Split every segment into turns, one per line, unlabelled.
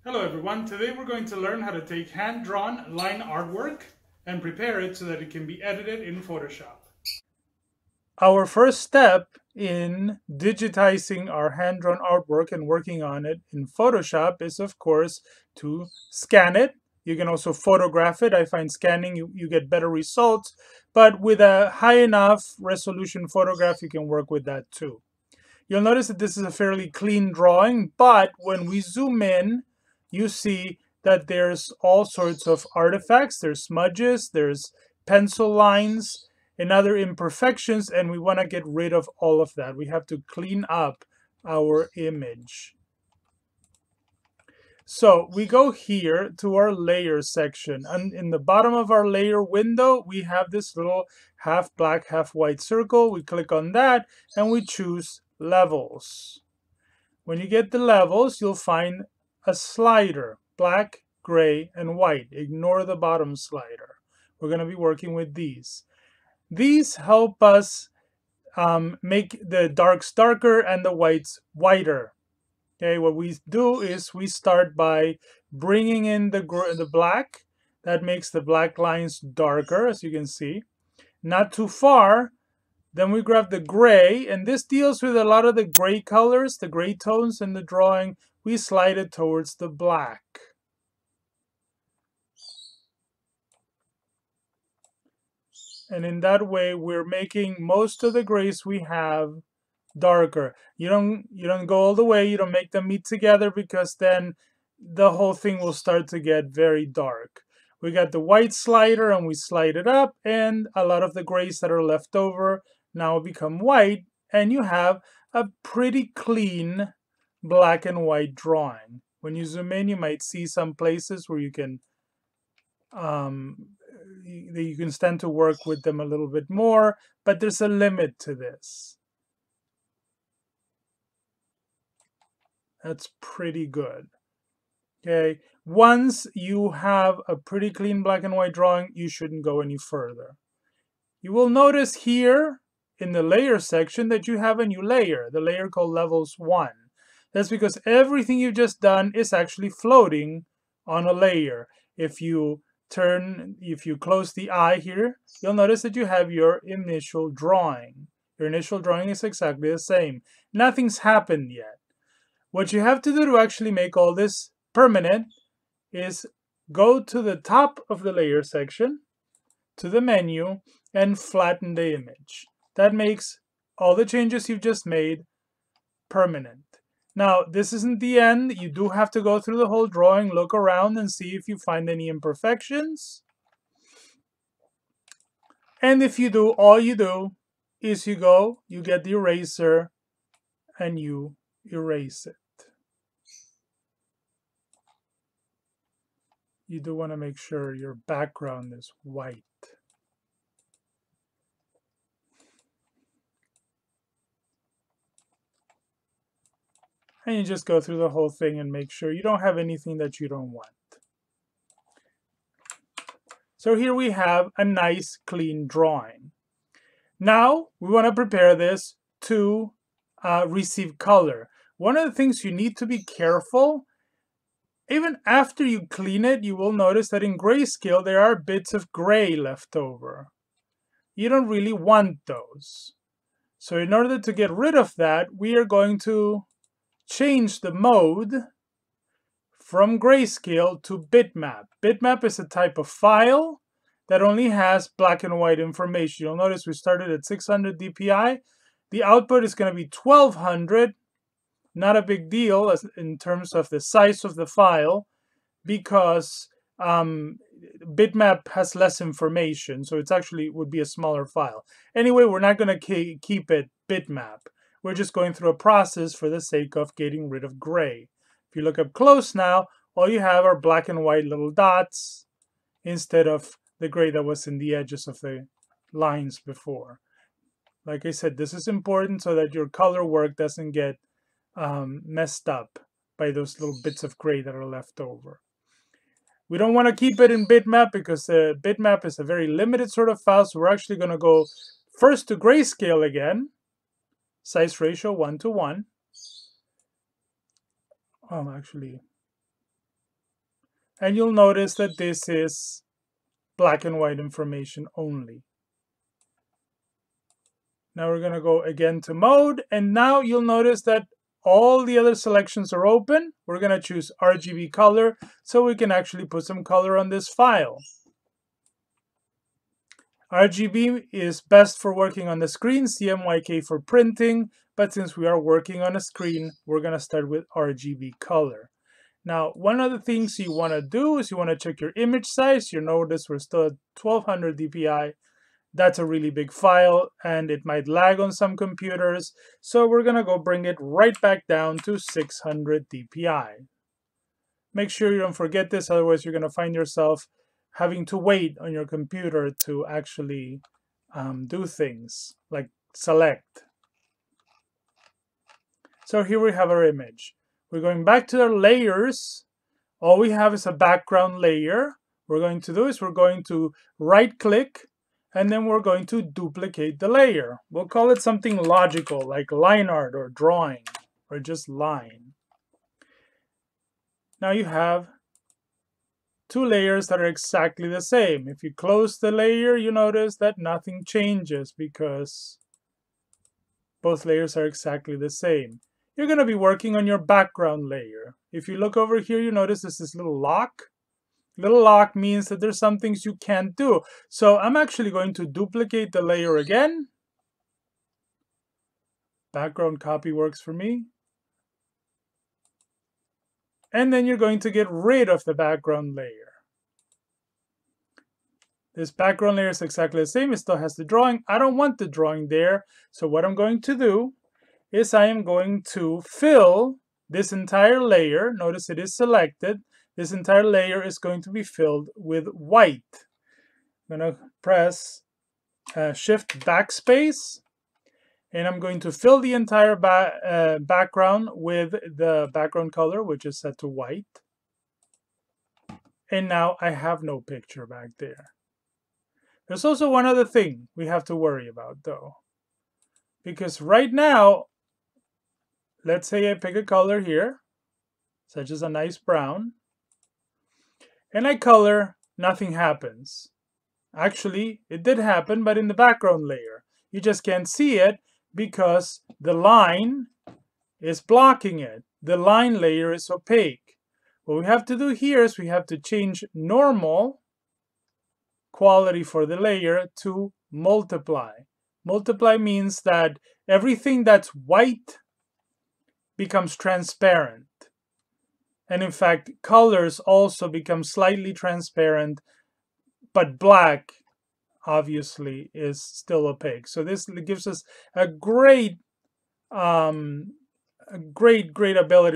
Hello everyone, today we're going to learn how to take hand-drawn line artwork and prepare it so that it can be edited in Photoshop. Our first step in digitizing our hand-drawn artwork and working on it in Photoshop is, of course, to scan it. You can also photograph it. I find scanning, you get better results, but with a high enough resolution photograph, you can work with that too. You'll notice that this is a fairly clean drawing, but when we zoom in, you see that there's all sorts of artifacts. There's smudges, there's pencil lines, and other imperfections, and we want to get rid of all of that. We have to clean up our image. So we go here to our layer section, and in the bottom of our layer window, we have this little half black, half white circle. We click on that and we choose levels. When you get the levels, you'll find a slider, black, gray, and white. Ignore the bottom slider. We're going to be working with these. These help us make the darks darker and the whites whiter. Okay, what we do is we start by bringing in the black. That makes the black lines darker, as you can see. Not too far. Then we grab the gray, and this deals with a lot of the gray colors, the gray tones in the drawing. We slide it towards the black. And in that way, we're making most of the grays we have darker. You don't go all the way, you don't make them meet together, because then the whole thing will start to get very dark. We got the white slider and we slide it up, and a lot of the grays that are left over now become white, and you have a pretty clean black and white drawing. When you zoom in, you might see some places where you can stand to work with them a little bit more, but there's a limit to this. That's pretty good. Okay, once you have a pretty clean black and white drawing, you shouldn't go any further. You will notice here in the layer section that you have a new layer, the layer called Levels 1. That's because everything you've just done is actually floating on a layer. If you close the eye here, you'll notice that you have your initial drawing. Your initial drawing is exactly the same. Nothing's happened yet. What you have to do to actually make all this permanent is go to the top of the layer section, to the menu, and flatten the image. That makes all the changes you've just made permanent. Now, this isn't the end. You do have to go through the whole drawing, look around, and see if you find any imperfections. And if you do, all you do is you get the eraser, and you erase it. You do want to make sure your background is white. And you just go through the whole thing and make sure you don't have anything that you don't want. So here we have a nice clean drawing. Now we want to prepare this to receive color. One of the things you need to be careful, even after you clean it, you will notice that in grayscale there are bits of gray left over. You don't really want those. So in order to get rid of that, we are going to change the mode from grayscale to bitmap. Bitmap is a type of file that only has black and white information. You'll notice we started at 600 dpi. The output is going to be 1200. Not a big deal in terms of the size of the file, because bitmap has less information, so it's actually would be a smaller file. Anyway, we're not going to keep it bitmap. We're just going through a process for the sake of getting rid of gray. If you look up close now, all you have are black and white little dots instead of the gray that was in the edges of the lines before. Like I said, this is important so that your color work doesn't get messed up by those little bits of gray that are left over. We don't want to keep it in bitmap because the bitmap is a very limited sort of file, so we're actually going to go first to grayscale again. Size ratio 1:1. Actually, And you'll notice that this is black and white information only. Now we're going to go again to mode, and now you'll notice that all the other selections are open. We're going to choose RGB color so we can actually put some color on this file. RGB is best for working on the screen, CMYK for printing, but since we are working on a screen, we're going to start with RGB color. Now, one of the things you want to do is you want to check your image size. You notice we're still at 1200 dpi. That's a really big file and it might lag on some computers. So we're going to go bring it right back down to 600 dpi. Make sure you don't forget this, otherwise you're going to find yourself having to wait on your computer to actually do things like select. So here we have our image. We're going back to our layers. All we have is a background layer. What we're going to do is we're going to right click and then we're going to duplicate the layer. We'll call it something logical like line art or drawing or just line. Now you have two layers that are exactly the same. If you close the layer, you notice that nothing changes because both layers are exactly the same. You're going to be working on your background layer. If you look over here, you notice there's this little lock. Little lock means that there's some things you can't do. So I'm actually going to duplicate the layer again. Background copy works for me. And then you're going to get rid of the background layer. This background layer is exactly the same. It still has the drawing. I don't want the drawing there. So what I'm going to do is I am going to fill this entire layer. Notice it is selected. This entire layer is going to be filled with white. I'm going to press Shift Backspace. And I'm going to fill the entire background with the background color, which is set to white. And now I have no picture back there. There's also one other thing we have to worry about, though. Because right now, let's say I pick a color here, such as a nice brown, and I color, nothing happens. Actually, it did happen, but in the background layer. You just can't see it because the line is blocking it. The line layer is opaque. What we have to do here is we have to change normal quality for the layer to multiply. Multiply means that everything that's white becomes transparent. And in fact, colors also become slightly transparent, but black obviously is still opaque. So this gives us a great ability,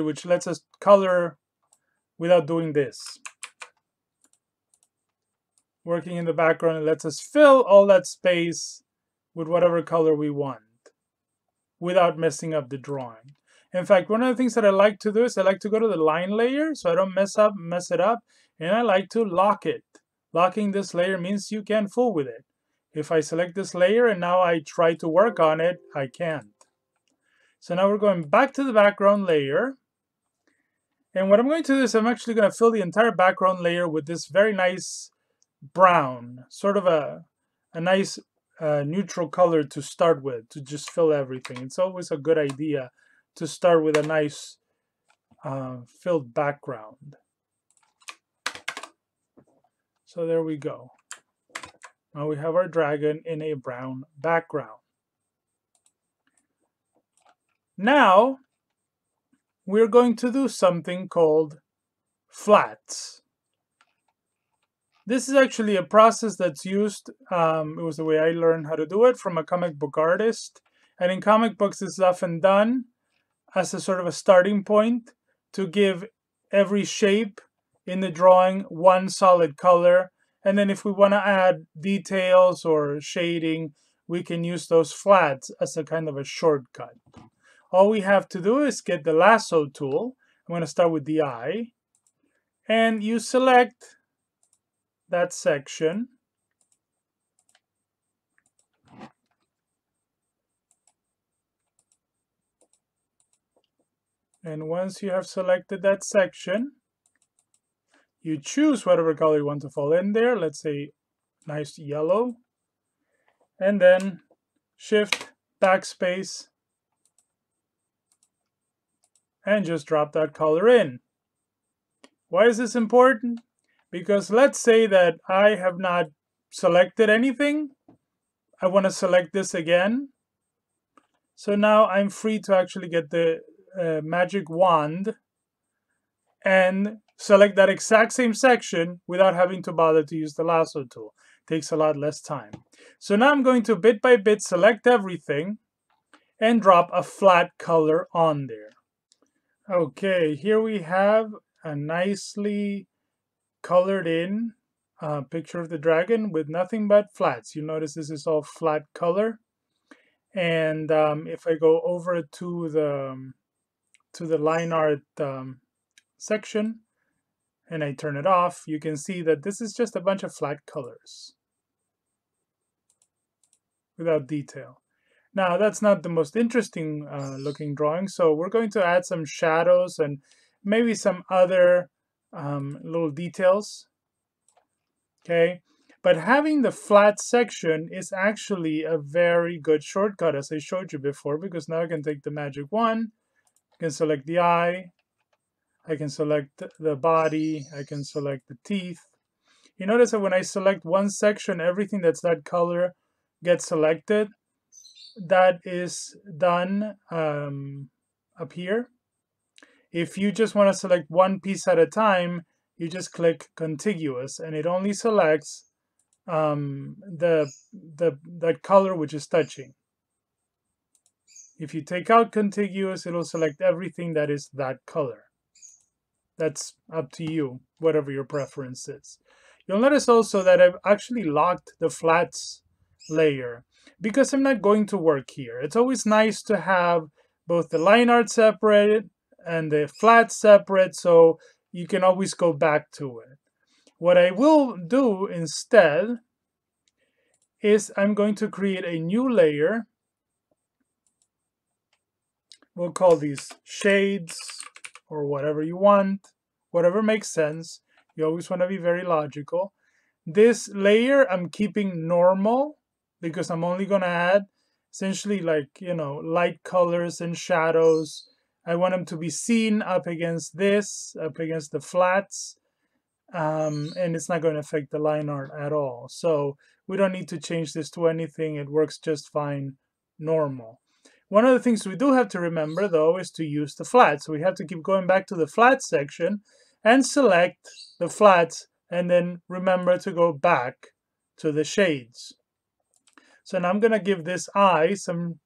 which lets us color without doing this. Working in the background, it lets us fill all that space with whatever color we want without messing up the drawing. In fact, one of the things that I like to do is I like to go to the line layer so I don't mess it up, and I like to lock it. Locking this layer means you can't fool with it. If I select this layer and now I try to work on it, I can't. So now we're going back to the background layer. And what I'm going to do is I'm actually going to fill the entire background layer with this very nice brown, sort of a nice neutral color to start with, to just fill everything. It's always a good idea to start with a nice filled background. So there we go. Now we have our dragon in a brown background. Now we're going to do something called flats. This is actually a process that's used, it was the way I learned how to do it, from a comic book artist. And in comic books, this is often done as a sort of a starting point to give every shape in the drawing one solid color. And then if we want to add details or shading, we can use those flats as a kind of a shortcut. All we have to do is get the lasso tool. I'm going to start with the eye. And you select that section. And once you have selected that section, You choose whatever color you want to fall in there. Let's say nice yellow. And then Shift, Backspace, and just drop that color in. Why is this important? Because let's say that I have not selected anything. I want to select this again. So now I'm free to actually get the magic wand and select that exact same section without having to bother to use the lasso tool. It takes a lot less time. So now I'm going to bit by bit select everything and drop a flat color on there. Okay, here we have a nicely colored in picture of the dragon with nothing but flats. You notice this is all flat color. And if I go over to the line art section and I turn it off, you can see that this is just a bunch of flat colors without detail. Now that's not the most interesting looking drawing, so we're going to add some shadows and maybe some other little details. Okay, but having the flat section is actually a very good shortcut, as I showed you before, because now I can take the magic wand, I can select the eye, I can select the body, I can select the teeth. You notice that when I select one section, everything that's that color gets selected. That is done up here. If you just want to select one piece at a time, you just click contiguous and it only selects that color which is touching. If you take out contiguous, it'll select everything that is that color. That's up to you, whatever your preference is. You'll notice also that I've actually locked the flats layer because I'm not going to work here. It's always nice to have both the line art separated and the flats separate so you can always go back to it. What I will do instead is I'm going to create a new layer. We'll call these shades or whatever you want, whatever makes sense. You always want to be very logical. This layer I'm keeping normal because I'm only going to add essentially like, light colors and shadows. I want them to be seen up against this, up against the flats, and it's not going to affect the line art at all. So we don't need to change this to anything. It works just fine normal. One of the things we do have to remember, though, is to use the flats. So we have to keep going back to the flats section and select the flats, and then remember to go back to the shades. So now I'm going to give this eye some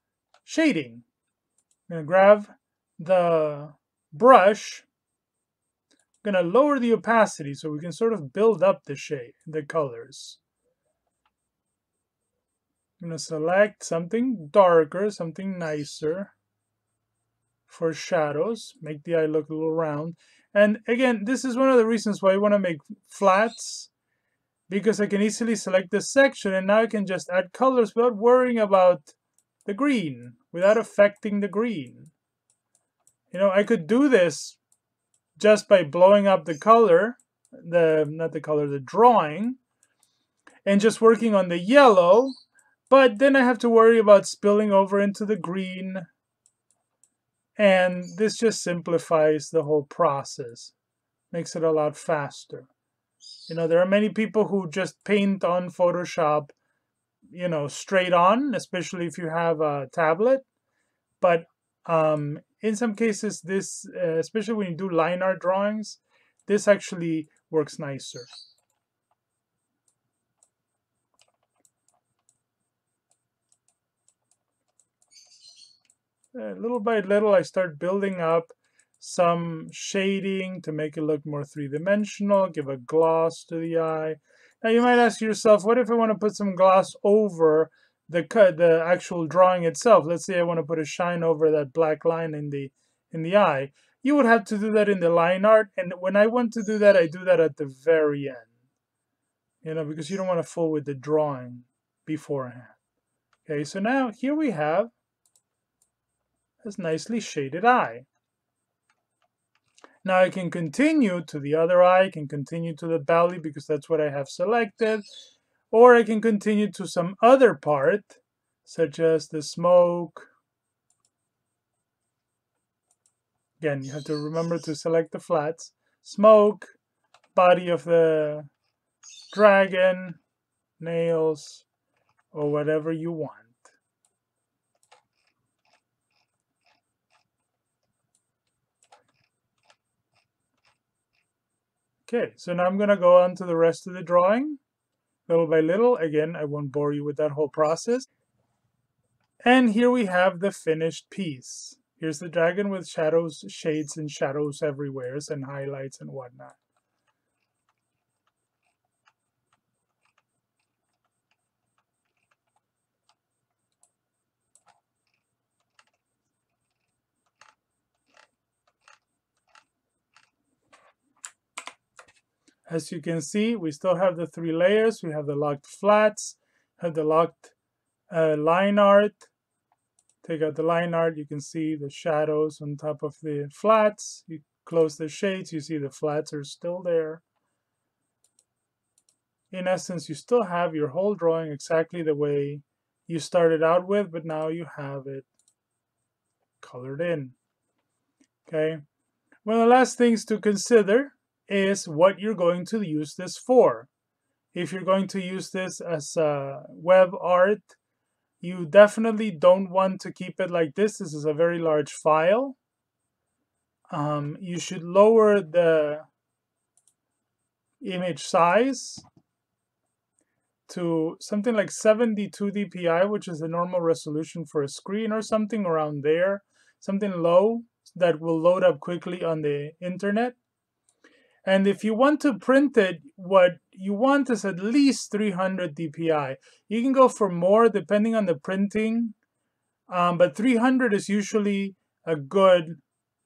shading. I'm going to grab the brush. I'm going to lower the opacity so we can sort of build up the colors. I'm going to select something darker, something nicer for shadows. Make the eye look a little round. And again, this is one of the reasons why I want to make flats, because I can easily select this section and now I can just add colors without worrying about the green, without affecting the green. I could do this just by blowing up the color, the drawing, and just working on the yellow, but then I have to worry about spilling over into the green, and this just simplifies the whole process, makes it a lot faster. There are many people who just paint on Photoshop, straight on, especially if you have a tablet, but in some cases, this, especially when you do line art drawings, this actually works nicer. Little by little, I start building up some shading to make it look more three-dimensional, give a gloss to the eye. Now you might ask yourself, what if I want to put some gloss over the actual drawing itself? Let's say I want to put a shine over that black line in the eye. You would have to do that in the line art, and when I want to do that, I do that at the very end, because you don't want to fool with the drawing beforehand. Okay, so now here we have this nicely shaded eye. Now I can continue to the other eye, I can continue to the belly because that's what I have selected, or I can continue to some other part, such as the smoke. Again, you have to remember to select the flats. Smoke, body of the dragon, nails, or whatever you want. Okay, so now I'm going to go on to the rest of the drawing, little by little. Again, I won't bore you with that whole process. And here we have the finished piece. Here's the dragon with shadows, shades, and shadows everywhere, and highlights and whatnot. As you can see, we still have the 3 layers. We have the locked flats, have the locked line art. Take out the line art, you can see the shadows on top of the flats. You close the shades, you see the flats are still there. In essence, you still have your whole drawing exactly the way you started out with, but now you have it colored in. Okay. One of the last things to consider is what you're going to use this for. If you're going to use this as web art, you definitely don't want to keep it like this. This is a very large file. You should lower the image size to something like 72 dpi, which is the normal resolution for a screen, or something around there, something low that will load up quickly on the internet. And if you want to print it, what you want is at least 300 dpi. You can go for more depending on the printing, but 300 is usually a good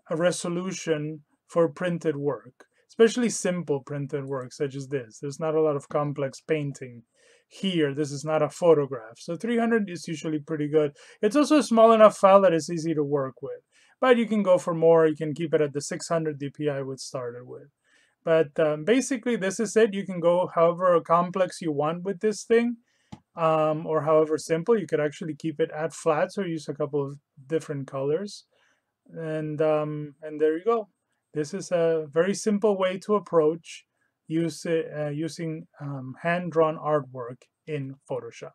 resolution for printed work, especially simple printed work such as this. There's not a lot of complex painting here. This is not a photograph. So 300 is usually pretty good. It's also a small enough file that it's easy to work with. But you can go for more. You can keep it at the 600 dpi we started with. But basically, this is it. You can go however complex you want with this thing, or however simple. You could actually keep it at flats or use a couple of different colors. And there you go. This is a very simple way to approach using hand-drawn artwork in Photoshop.